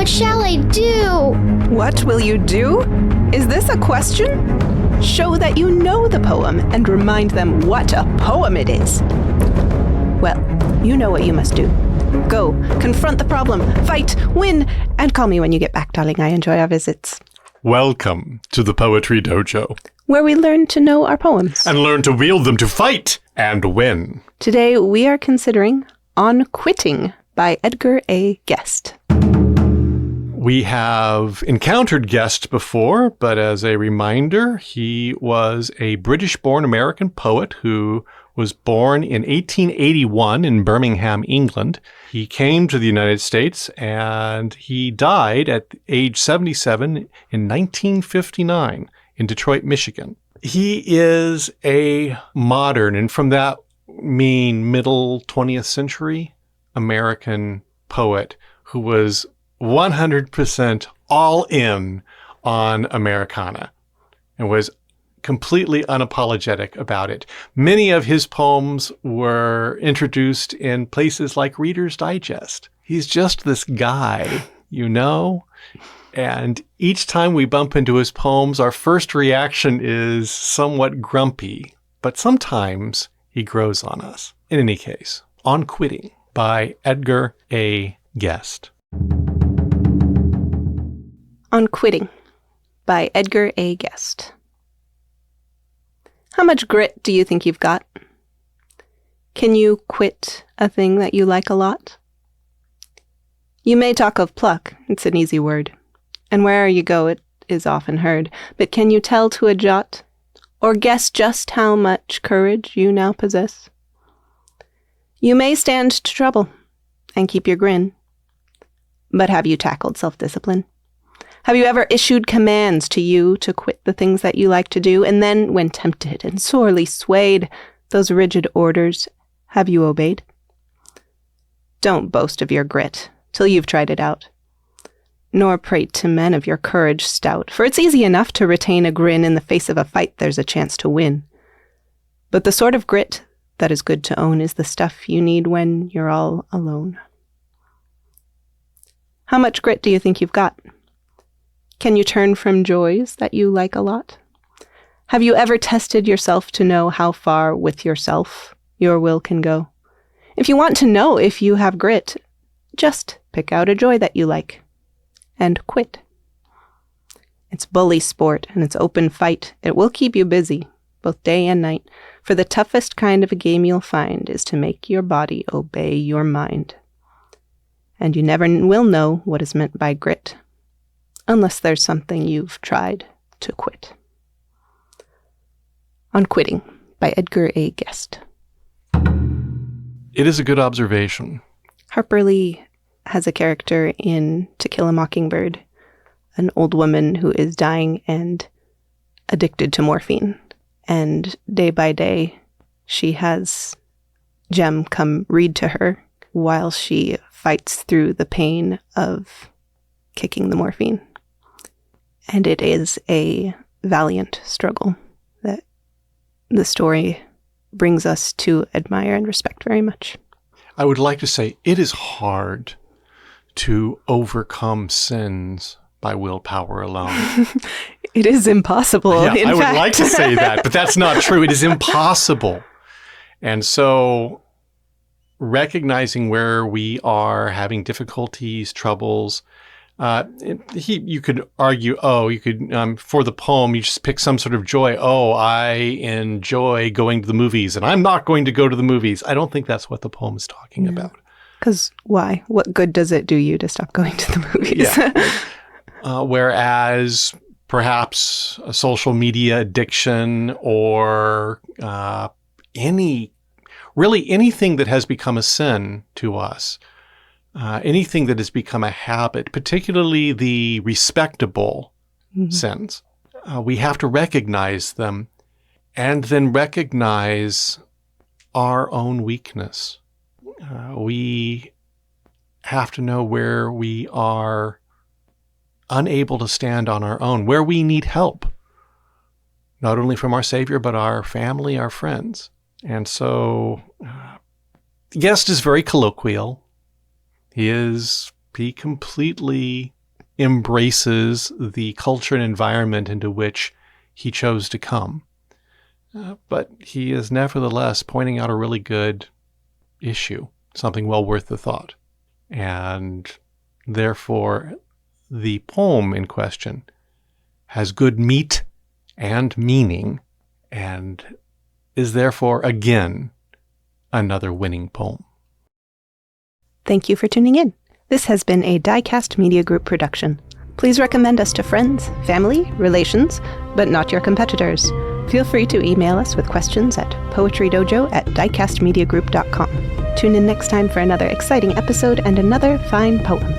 What shall I do? What will you do? Is this a question? Show that you know the poem and remind them what a poem it is. Well, you know what you must do. Go, confront the problem, fight, win, and call me when you get back, darling. I enjoy our visits. Welcome to the Poetry Dojo, where we learn to know our poems. and learn to wield them to fight and win. Today we are considering On Quitting by Edgar A. Guest. We have encountered Guest before, but as a reminder, he was a British-born American poet who was born in 1881 in Birmingham, England. He came to the United States and he died at age 77 in 1959 in Detroit, Michigan. He is a modern, and from that mean middle 20th century American poet who was 100% all in on Americana and was completely unapologetic about it. Many of his poems were introduced in places like Reader's Digest. He's just this guy, you know? And each time we bump into his poems, our first reaction is somewhat grumpy, but sometimes he grows on us. In any case, On Quitting by Edgar A. Guest. On Quitting by Edgar A. Guest. How much grit do you think you've got? Can you quit a thing that you like a lot? You may talk of pluck, it's an easy word, and where'er you go it is often heard, but can you tell to a jot, or guess just how much courage you now possess? You may stand to trouble and keep your grin, but have you tackled self-discipline? Have you ever issued commands to you to quit the things that you like to do, and then, when tempted and sorely swayed, those rigid orders, have you obeyed? Don't boast of your grit till you've tried it out, nor prate to men of your courage stout, for it's easy enough to retain a grin in the face of a fight there's a chance to win. But the sort of grit that is good to own is the stuff you need when you're all alone. How much grit do you think you've got? Can you turn from joys that you like a lot? Have you ever tested yourself to know how far with yourself your will can go? If you want to know if you have grit, just pick out a joy that you like and quit. It's bully sport and it's open fight. It will keep you busy, both day and night, for the toughest kind of a game you'll find is to make your body obey your mind. And you never will know what is meant by grit, unless there's something you've tried to quit. On Quitting by Edgar A. Guest. It is a good observation. Harper Lee has a character in To Kill a Mockingbird, an old woman who is dying and addicted to morphine. And day by day, she has Jem come read to her while she fights through the pain of kicking the morphine. And it is a valiant struggle that the story brings us to admire and respect very much. I would like to say it is hard to overcome sins by willpower alone. It is impossible. Yeah, I would like to say that, but that's not true. It is impossible. And so recognizing where we are having difficulties, troubles, you could argue, for the poem, you just pick some sort of joy. Oh, I enjoy going to the movies, and I'm not going to go to the movies. I don't think that's what the poem is talking about. Because why? What good does it do you to stop going to the movies? Yeah. Whereas perhaps a social media addiction or anything that has become a sin to us, anything that has become a habit, particularly the respectable sins, we have to recognize them and then recognize our own weakness. We have to know where we are unable to stand on our own, where we need help, not only from our Savior, but our family, our friends. And so Guest is very colloquial. He completely embraces the culture and environment into which he chose to come. But he is nevertheless pointing out a really good issue, something well worth the thought. And therefore, the poem in question has good meat and meaning, and is therefore, again, another winning poem. Thank you for tuning in. This has been a Diecast Media Group production. Please recommend us to friends, family, relations, but not your competitors. Feel free to email us with questions at poetrydojo@diecastmediagroup.com. Tune in next time for another exciting episode and another fine poem.